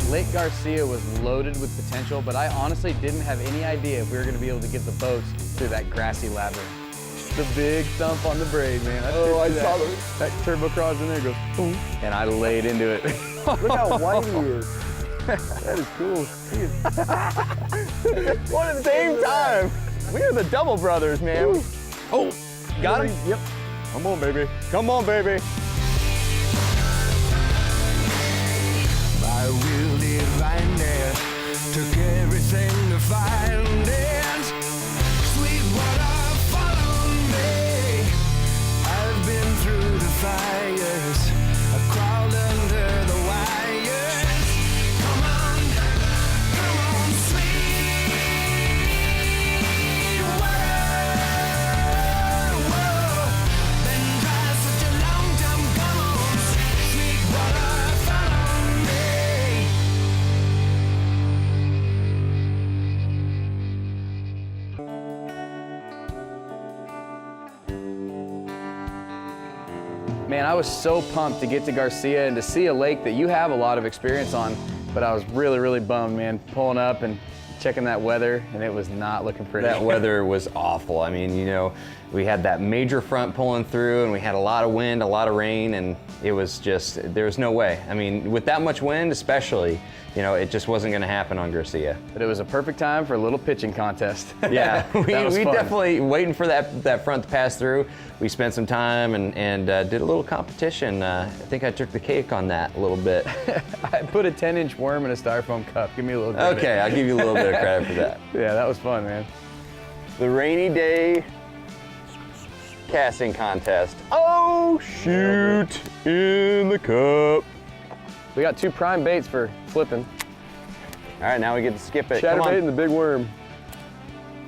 Lake Garcia was loaded with potential, but I honestly didn't have any idea if we were going to be able to get the boats through that grassy labyrinth. The big thump on the braid, man. I saw that turbo cross in there goes boom, and I laid into it. Look how white he is. That is cool. Well, at the same time, we are the double brothers, man. Ooh. Oh, got him? Yep. Come on, baby. Come on, baby. My will divine there took everything to find it. Sweetwater, follow me. I've been through the fires. I crawled under the wires. Come on, Sweetwater. Whoa. Been dry such a long time. Come on, Sweetwater, follow me. Man, I was so pumped to get to Garcia and to see a lake that you have a lot of experience on, but I was really, really bummed, man, pulling up and checking that weather, and it was not looking pretty. That weather was awful. I mean, you know, we had that major front pulling through, and we had a lot of wind, a lot of rain, and it was just, there was no way. I mean, with that much wind especially, you know, it just wasn't going to happen on Garcia. But it was a perfect time for a little pitching contest. Yeah, we fun. definitely, waiting for that front to pass through, we spent some time and did a little competition. I think I took the cake on that a little bit. I put a 10-inch worm in a styrofoam cup. Give me a little credit. Okay, I'll give you a little bit of credit for that. Yeah, that was fun, man. The rainy day casting contest. Oh, shoot in the cup. We got 2 prime baits for flipping. All right, now we get to skip it. Chatterbait Come on. and the big worm.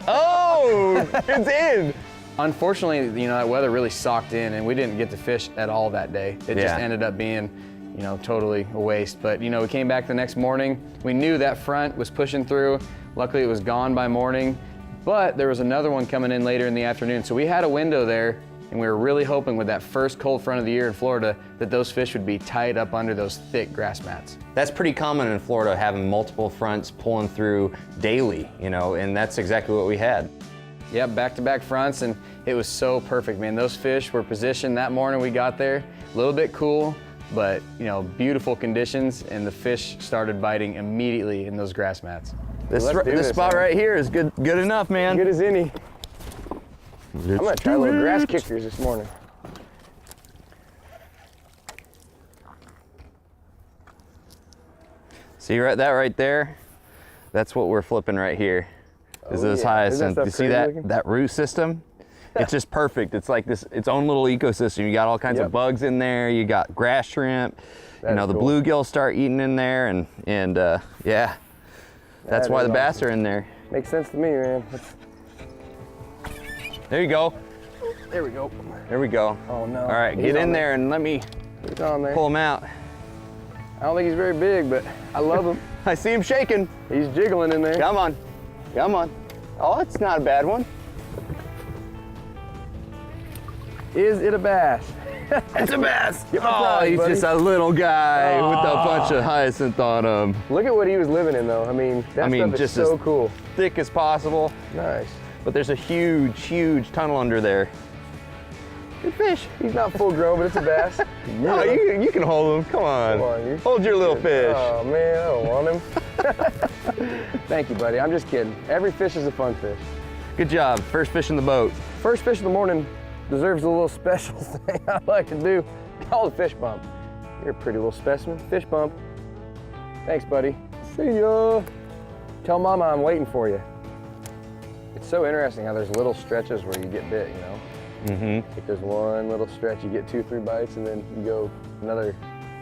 Oh, it's in. Unfortunately, you know, that weather really socked in and we didn't get to fish at all that day. It just ended up being, you know, totally a waste. But, you know, we came back the next morning. We knew that front was pushing through. Luckily, it was gone by morning, but there was another one coming in later in the afternoon. So we had a window there, and we were really hoping with that first cold front of the year in Florida that those fish would be tied up under those thick grass mats. That's pretty common in Florida, having multiple fronts pulling through daily, you know, and that's exactly what we had. Yeah, back-to-back fronts, and it was so perfect, man. Those fish were positioned that morning we got there, a little bit cool, but, you know, beautiful conditions, and the fish started biting immediately in those grass mats. This spot right here is good enough, man. Good as any. I'm gonna try a little grass kickers this morning. See that right there? That's what we're flipping right here. Is those hyacinths. You see that root system? It's just perfect. It's like its own little ecosystem. You got all kinds of bugs in there. You got grass shrimp. You know, the bluegills start eating in there, and yeah, that's why the bass are in there. Makes sense to me, man. There you go. There we go. There we go. Oh no. All right, get in there and let me pull him out. I don't think he's very big, but I love him. I see him shaking. He's jiggling in there. Come on. Come on. Oh, it's not a bad one. Is it a bass? It's a bass. Get my Oh, prize, he's buddy. just a little guy with a bunch of hyacinth on him. Look at what he was living in, though. I mean, that stuff is just so as cool. thick as possible. Nice. But there's a huge, huge tunnel under there. Good fish. He's not full grown, but it's a bass. No, you can hold him. Come on. Come on, hold your little fish. Oh man, I don't want him. Thank you, buddy. I'm just kidding. Every fish is a fun fish. Good job. First fish in the boat. First fish of the morning deserves a little special thing I like to do. Called a fish bump. You're a pretty little specimen. Fish bump. Thanks, buddy. See ya. Tell Mama I'm waiting for you. It's so interesting how there's little stretches where you get bit, you know? Mm-hmm. Like there's one little stretch, you get 2-3 bites, and then you go another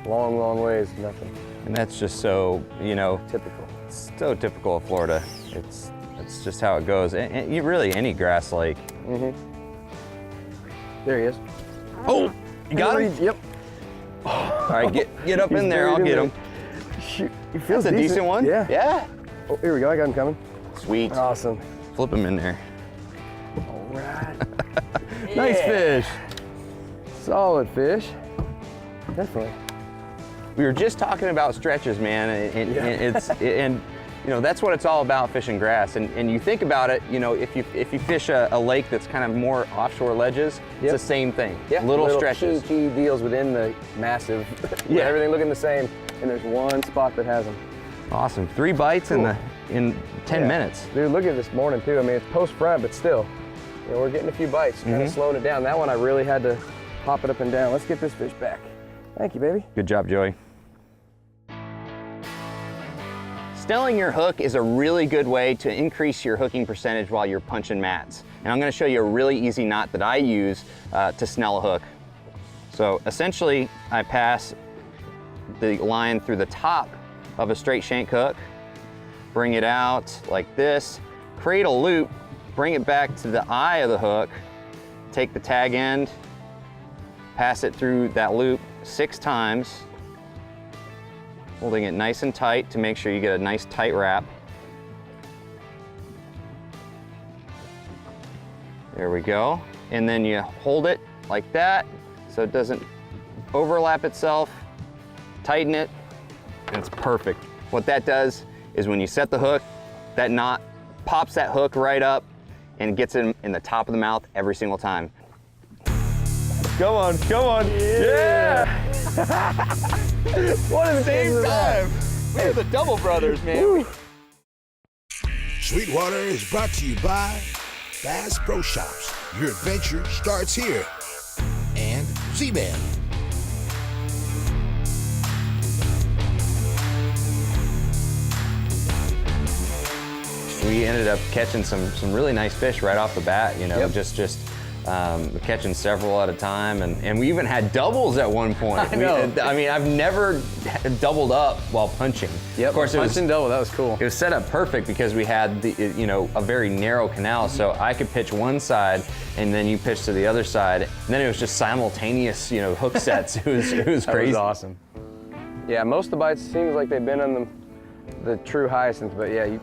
long, long ways, nothing. And that's just so, you know, Typical. so typical of Florida. It's just how it goes. And really any grass lake. Mm-hmm. There he is. Oh, you got him? Yep. All right, get up He's in there. I'll buried get in him. Shoot, he feels That's a decent one. Yeah. Yeah. Oh, here we go. I got him coming. Sweet. Awesome. Flip him in there. All right. Nice fish. Solid fish. Definitely. we were just talking about stretches, man, and you know, that's what it's all about, fishing grass. And you think about it, you know, if you fish a lake that's kind of more offshore ledges, it's the same thing. Yeah, little stretches. Key deals within the massive. Yeah, everything looking the same, and there's one spot that has them. Awesome. 3 bites in 10 minutes. Dude, look at this morning too. I mean, it's post front, but still, you know, we're getting a few bites, kind of slowing it down. That one I really had to hop it up and down. Let's get this fish back. Thank you, baby. Good job, Joey. Snelling your hook is a really good way to increase your hooking percentage while you're punching mats. And I'm going to show you a really easy knot that I use to snell a hook. So essentially, I pass the line through the top of a straight shank hook, bring it out like this, create a loop, bring it back to the eye of the hook, take the tag end, pass it through that loop 6 times, holding it nice and tight to make sure you get a nice tight wrap. There we go. And then you hold it like that so it doesn't overlap itself, tighten it, and it's perfect. What that does is when you set the hook, that knot pops that hook right up and gets it in the top of the mouth every single time. Come on, come on. Yeah! What is Same time. We're the Double Brothers, man. Woo. Sweetwater is brought to you by Bass Pro Shops. Your adventure starts here. And Z-Man. We ended up catching some really nice fish right off the bat, you know, just catching several at a time, and we even had doubles at one point. I know. I mean, I've never doubled up while punching. Yep, of course, it was double, that was cool. It was set up perfect because we had the, you know, a very narrow canal, so I could pitch one side and then you pitch to the other side, and then it was just simultaneous, you know, hook sets. It was crazy. That was awesome. Yeah, most of the bites seems like they've been on the true hyacinth, but yeah, you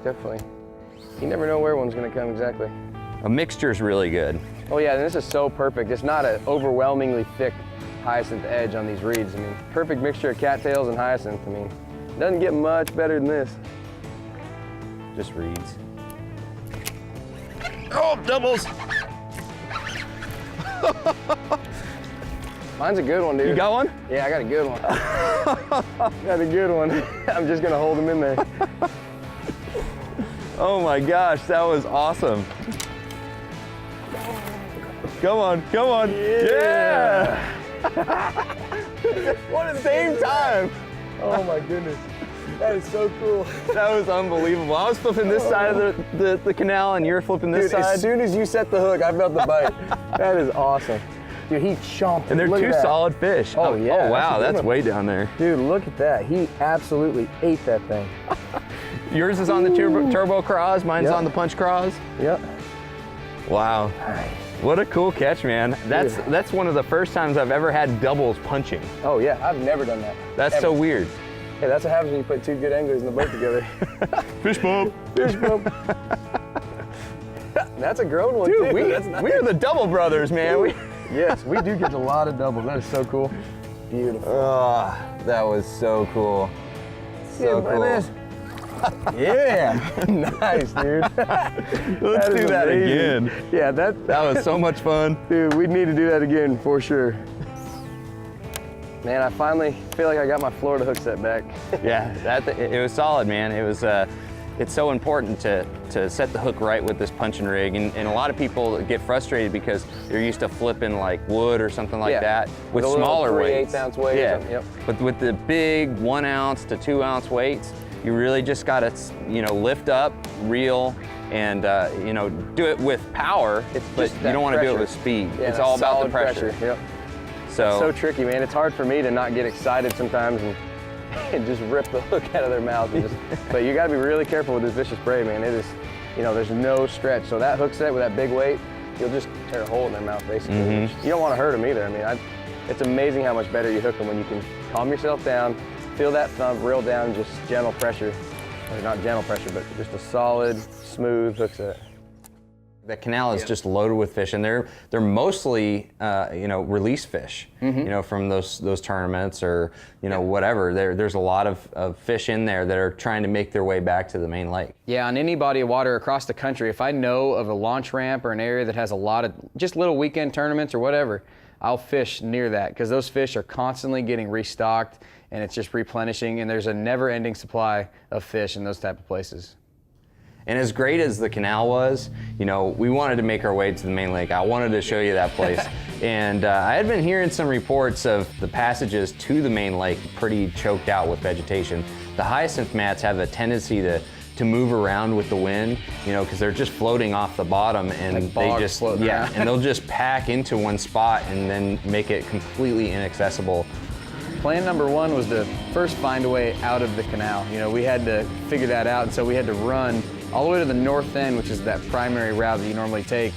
never know where one's gonna come exactly. A mixture is really good. Oh yeah, and this is so perfect. It's not an overwhelmingly thick hyacinth edge on these reeds. I mean, perfect mixture of cattails and hyacinth. I mean, doesn't get much better than this. Just reeds. Oh, doubles! Mine's a good one, dude. You got one? Yeah, I got a good one. Got a good one. I'm just gonna hold them in there. Oh my gosh, that was awesome. Come on, come on. Yeah! What at the Same time. Oh my goodness. That is so cool. That was unbelievable. I was flipping this side of the canal and you're flipping this Dude, side. as soon as you set the hook, I felt the bite. That is awesome. Dude, he chomped. And they're Look at 2 that. solid fish. Oh, yeah, Oh wow, that's a good that's one. way down there. Dude, look at that. He absolutely ate that thing. Yours is on the turbo craws, mine's Yep. on the punch craws. Yep. Wow. What a cool catch, man. That's one of the first times I've ever had doubles punching. Oh yeah, I've never done that. That's so weird. Hey, that's what happens when you put 2 good anglers in the boat together. Fish bump. Fish bump. That's a grown one Dude, too. we That's nice. are the Double Brothers, man. Yes, we do get a lot of doubles. That is so cool. Beautiful. Oh, that was so cool. So Yeah, cool. this. Yeah, nice, dude. Let's do that amazing. again. Yeah, that That was so much fun. dude, we need to do that again for sure. Man, I finally feel like I got my Florida hook set back. Yeah, it was solid, man. It was. It's so important to set the hook right with this punching rig, and a lot of people get frustrated because they're used to flipping like wood or something like Yeah, that with with a little smaller 3/8 weights. ounce weight or Yeah, something, yep. but with the big 1 ounce to 2 ounce weights, you really just gotta, you know, lift up, reel, and you know, do it with power. But just you that don't want to do it pressure. with speed. Yeah, it's that all about the solid pressure. Yep. So So tricky, man. It's hard for me to not get excited sometimes and just rip the hook out of their mouth. But you gotta be really careful with this vicious prey, man. It is, you know, there's no stretch. So that hook set with that big weight, you'll just tear a hole in their mouth, basically. Mm-hmm. You don't want to hurt them either. I mean, it's amazing how much better you hook them when you can calm yourself down, feel that thump, reel down, just gentle pressure. Or not gentle pressure, but just a solid, smooth hook set. The canal is just loaded with fish, and they're mostly release fish, from those tournaments or whatever. There's a lot of fish in there that are trying to make their way back to the main lake. Yeah, on any body of water across the country, if I know of a launch ramp or an area that has a lot of just little weekend tournaments or whatever, I'll fish near that because those fish are constantly getting restocked and it's just replenishing, and there's a never-ending supply of fish in those type of places. And as great as the canal was, we wanted to make our way to the main lake. I wanted to show you that place. And I had been hearing some reports of the passages to the main lake pretty choked out with vegetation. The hyacinth mats have a tendency to move around with the wind, because they're just floating off the bottom, and and they'll just pack into one spot and then make it completely inaccessible. Plan number one was to first find a way out of the canal. We had to figure that out, and so we had to run all the way to the north end, which is that primary route that you normally take,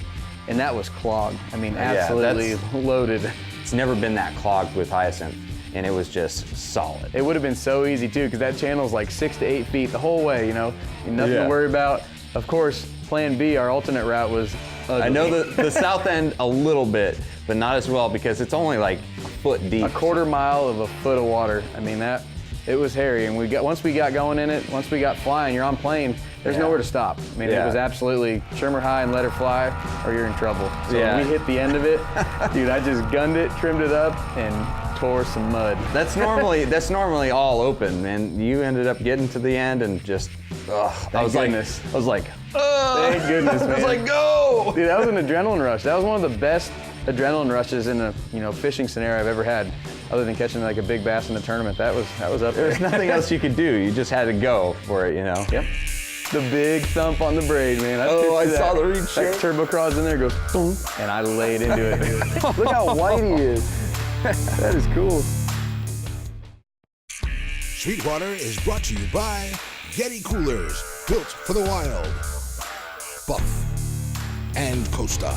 and that was clogged. I mean, absolutely loaded. It's never been that clogged with hyacinth, and it was just solid. It would have been so easy too, because that channel's like 6 to 8 feet the whole way, nothing to worry about. Of course, plan B, our alternate route, was ugly. I know the south end a little bit, but not as well because it's only like a foot deep. A quarter mile of a foot of water. I mean, it was hairy, and once we got going in it, once we got flying, you're on plane, there's nowhere to stop. I mean, it was absolutely trim her high and let her fly, or you're in trouble. So when we hit the end of it, dude, I just gunned it, trimmed it up, and tore some mud. That's normally all open, and you ended up getting to the end and just, I was like, thank goodness, man. I was like, go! Dude, that was an adrenaline rush. That was one of the best adrenaline rushes in a fishing scenario I've ever had, other than catching like a big bass in a tournament. That was up there. There's nothing else you could do. You just had to go for it, Yep. The big thump on the braid, man. I saw the reed shake. That turbo cross in there goes, boom, and I laid into it. Look how white he is. That is cool. Sweetwater is brought to you by Yeti Coolers, built for the wild, Buff, and Costa.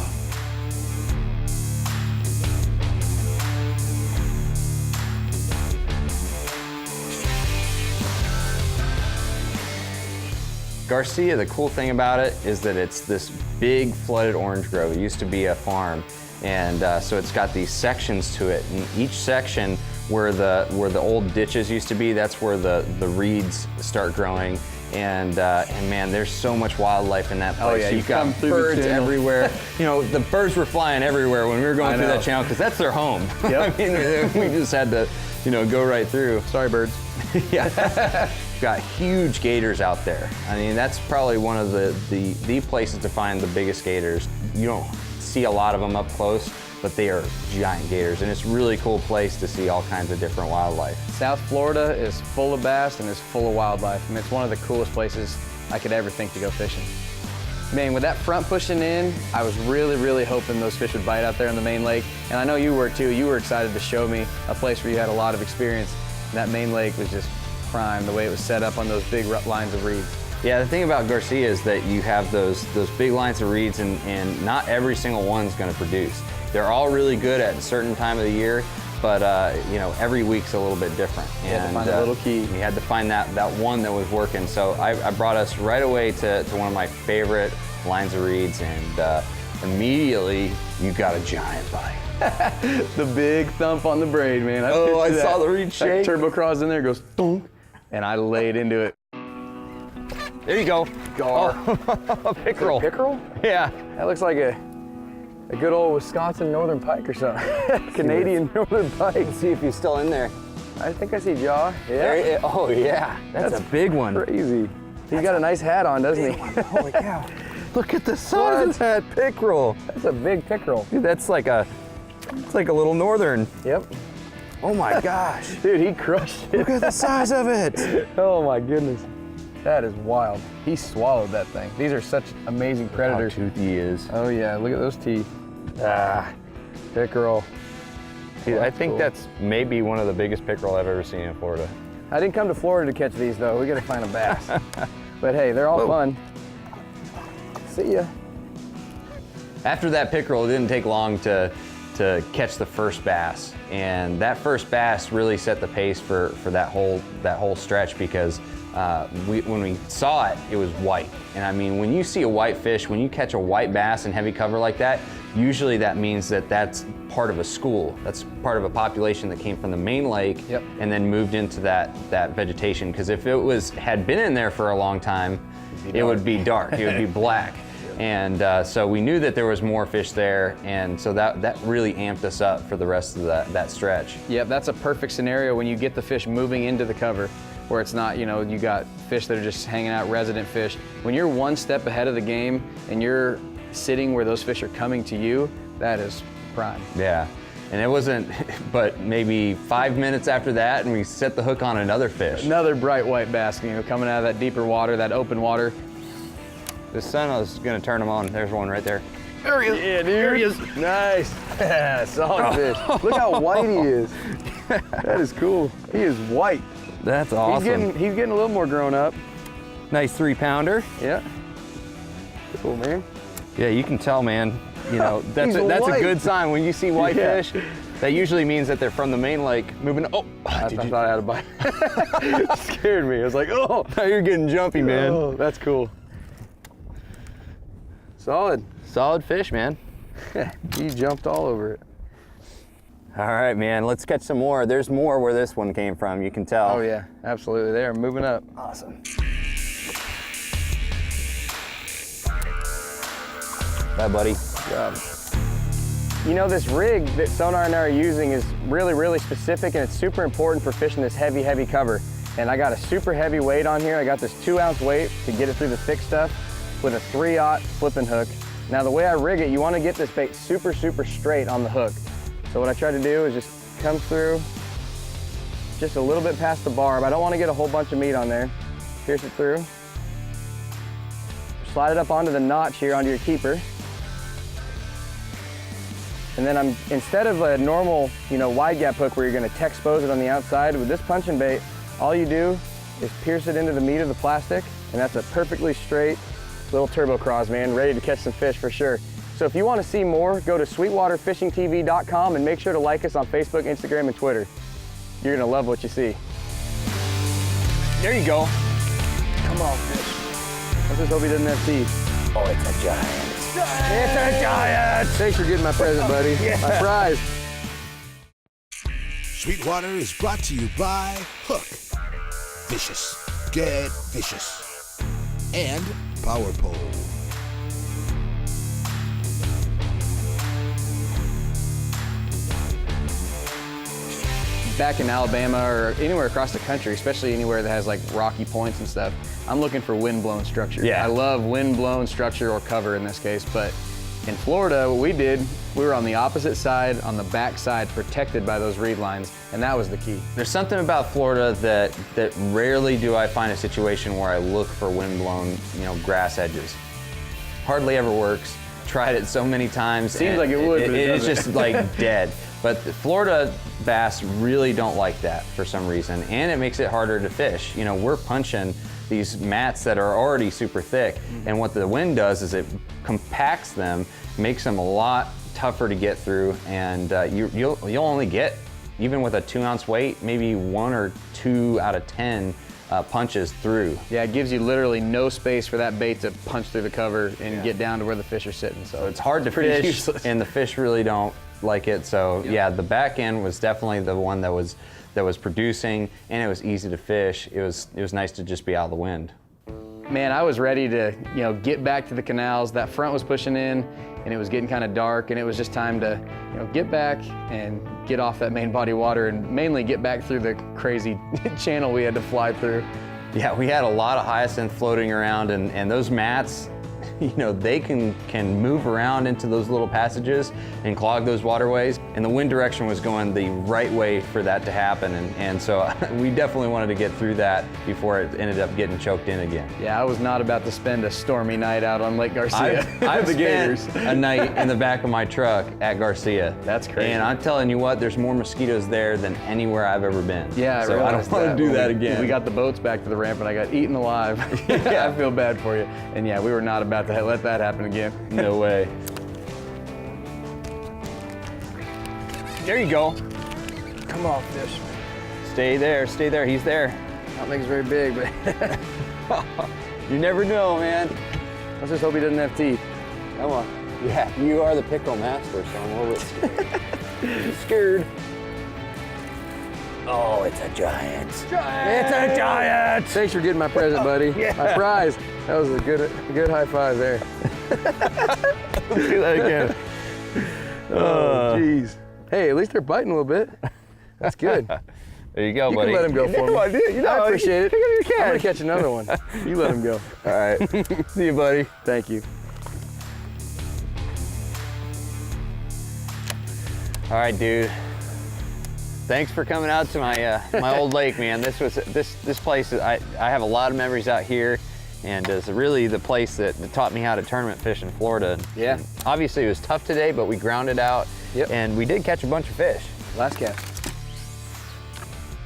Garcia, the cool thing about it is that it's this big flooded orange grove. It used to be a farm, and so it's got these sections to it, and each section where the old ditches used to be, that's where the reeds start growing, and man, there's so much wildlife in that place. Oh yeah, You've got birds everywhere. The birds were flying everywhere when we were going through that channel because that's their home. Yep. I mean, we just had to, go right through. Sorry, birds. Yeah. Got huge gators out there. I mean, that's probably one of the places to find the biggest gators. You don't see a lot of them up close, but they are giant gators, and it's a really cool place to see all kinds of different wildlife. South Florida is full of bass and is full of wildlife, and it's one of the coolest places I could ever think to go fishing. Man, with that front pushing in, I was really, really hoping those fish would bite out there in the main lake, and I know you were too. You were excited to show me a place where you had a lot of experience, and that main lake was just prime, the way it was set up on those big lines of reeds. Yeah, the thing about Garcia is that you have those big lines of reeds, and not every single one's going to produce. They're all really good at a certain time of the year, but every week's a little bit different. You had to find a little key. You had to find that one that was working. So I brought us right away to one of my favorite lines of reeds, and immediately you got a giant bite. The big thump on the braid, man. I saw the reed shake. Turbo cross in there, goes thunk, and I laid into it. There you go. Gar. A pickerel. Pickerel? Yeah. That looks like a good old Wisconsin northern pike or something. Canadian northern pike. Let's see if he's still in there. I think I see jaw. Yeah. Oh yeah. That's a big one. Crazy. He's got a nice hat on, doesn't he? Holy cow. Look at the size of that pickerel. That's a big pickerel. Dude, it's like a little northern. Yep. Oh my gosh. Dude, he crushed it. Look at the size of it. Oh my goodness. That is wild. He swallowed that thing. These are such amazing predators. How toothy he is. Oh yeah, look at those teeth. Pickerel. Dude, I think that's maybe one of the biggest pickerel I've ever seen in Florida. I didn't come to Florida to catch these though. We gotta find a bass. But hey, they're all fun. See ya. After that pickerel, it didn't take long to to catch the first bass. And that first bass really set the pace for that whole stretch, because when we saw it, it was white. And I mean, when you see a white fish, when you catch a white bass in heavy cover like that, usually that means that that's part of a school. That's part of a population that came from the main lake and then moved into that vegetation. Because if it had been in there for a long time, it would be dark, it would be black. And so we knew that there was more fish there, and so that really amped us up for the rest of that stretch. Yep, that's a perfect scenario when you get the fish moving into the cover, where it's not, you got fish that are just hanging out, resident fish. When you're one step ahead of the game and you're sitting where those fish are coming to you, that is prime. Yeah, and it wasn't but maybe 5 minutes after that, and we set the hook on another fish. Another bright white bass, coming out of that deeper water, that open water. The sun is gonna turn them on. There's one right there. There he is. Yeah, dude. There he is. Nice. Solid fish. Look how white he is. That is cool. He is white. That's awesome. He's getting a little more grown up. Nice 3-pounder. Yeah. Cool, man. Yeah, you can tell, man. That's a good sign when you see white fish. That usually means that they're from the main lake moving. Oh, I thought I had a bite. It scared me. I was like, oh. Now you're getting jumpy, man. Oh, that's cool. Solid. Solid fish, man. He jumped all over it. All right, man, let's catch some more. There's more where this one came from, you can tell. Oh yeah, absolutely. They are moving up. Awesome. Bye, buddy. Good job. This rig that Sonar and I are using is really, really specific, and it's super important for fishing this heavy, heavy cover. And I got a super heavy weight on here. I got this 2-ounce weight to get it through the thick stuff with a 3/0 flipping hook. Now the way I rig it, you want to get this bait super, super straight on the hook. So what I try to do is just come through just a little bit past the barb. I don't want to get a whole bunch of meat on there. Pierce it through. Slide it up onto the notch here, onto your keeper. And then instead of a normal, wide gap hook where you're going to Texpose it on the outside, with this punching bait, all you do is pierce it into the meat of the plastic, and that's a perfectly straight little turbo cross, man, ready to catch some fish for sure. So if you want to see more, go to sweetwaterfishingtv.com and make sure to like us on Facebook, Instagram, and Twitter. You're going to love what you see. There you go. Come on, fish. Let's just hope he doesn't have teeth. Oh, it's a giant. It's a giant! Thanks for getting my present, buddy. My prize. Sweetwater is brought to you by Hook. Vicious. Get vicious. And Power Pole. Back in Alabama or anywhere across the country, especially anywhere that has like rocky points and stuff, I'm looking for wind-blown structure. Yeah. I love wind-blown structure, or cover in this case, but in Florida, what we did, we were on the opposite side, on the back side, protected by those reed lines, and that was the key. There's something about Florida that rarely do I find a situation where I look for wind-blown, grass edges. Hardly ever works. Tried it so many times. Seems like it would, but it it's doesn't. just like dead. But the Florida bass really don't like that for some reason, and it makes it harder to fish. We're punching these mats that are already super thick, and what the wind does is it compacts them, makes them a lot tougher to get through, and you'll only get, even with a 2-ounce weight, maybe 1 or 2 out of 10 punches through. Yeah, it gives you literally no space for that bait to punch through the cover and get down to where the fish are sitting. So it's hard to fish, useless. And the fish really don't like it. So yeah, the back end was definitely the one that was producing, and it was easy to fish. It was nice to just be out of the wind. Man, I was ready to get back to the canals. That front was pushing in, and it was getting kind of dark, and it was just time to get back and get off that main body water, and mainly get back through the crazy channel we had to fly through. Yeah, we had a lot of hyacinth floating around, and those mats, they can move around into those little passages and clog those waterways, and the wind direction was going the right way for that to happen, and so we definitely wanted to get through that before it ended up getting choked in again. Yeah, I was not about to spend a stormy night out on Lake Garcia. I've the spent Gators. a night in the back of my truck at Garcia. That's crazy. And I'm telling you what, there's more mosquitoes there than anywhere I've ever been. Yeah, so I don't want to do that again. We got the boats back to the ramp, and I got eaten alive. Yeah, I feel bad for you. And yeah, we were not about to let that happen again. No way. There you go. Come on, fish. Stay there, he's there. I don't think it's very big, but You never know, man. let's just hope he doesn't have teeth. Come on. Yeah, you are the pickle master, so I'm a little bit scared. Oh, it's a giant. It's a giant! Thanks for getting my present, buddy. My prize. That was a good high five there. Let's do that again. Oh, jeez. Hey, at least they're biting a little bit. That's good. There you go, You buddy. can let him go for me. I appreciate it. Pick up your I'm gonna catch. catch another one. You let him go. All right. See you, buddy. Thank you. All right, dude. Thanks for coming out to my my old lake, man. This place. I have a lot of memories out here, and it's really the place that taught me how to tournament fish in Florida. Yeah. And obviously, it was tough today, but we grounded out. Yep. And we did catch a bunch of fish. Last cast.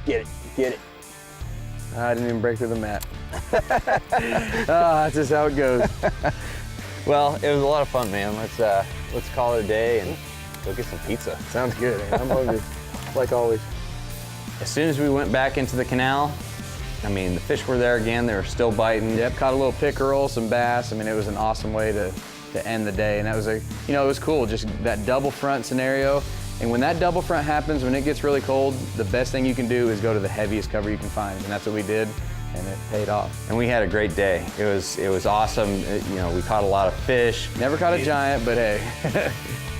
Get it. I didn't even break through the mat. That's just how it goes. Well, it was a lot of fun, man. Let's call it a day and go get some pizza. Sounds good. Man. I'm hungry, like always. As soon as we went back into the canal, I mean, the fish were there again. They were still biting. Yep, caught a little pickerel, some bass. I mean, it was an awesome way to end the day. And that was it was cool, just that double front scenario. And when that double front happens, when it gets really cold, the best thing you can do is go to the heaviest cover you can find. And that's what we did, and it paid off. And we had a great day. It was awesome. We caught a lot of fish. Never caught a giant, but hey.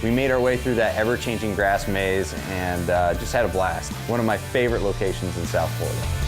We made our way through that ever-changing grass maze and just had a blast. One of my favorite locations in South Florida.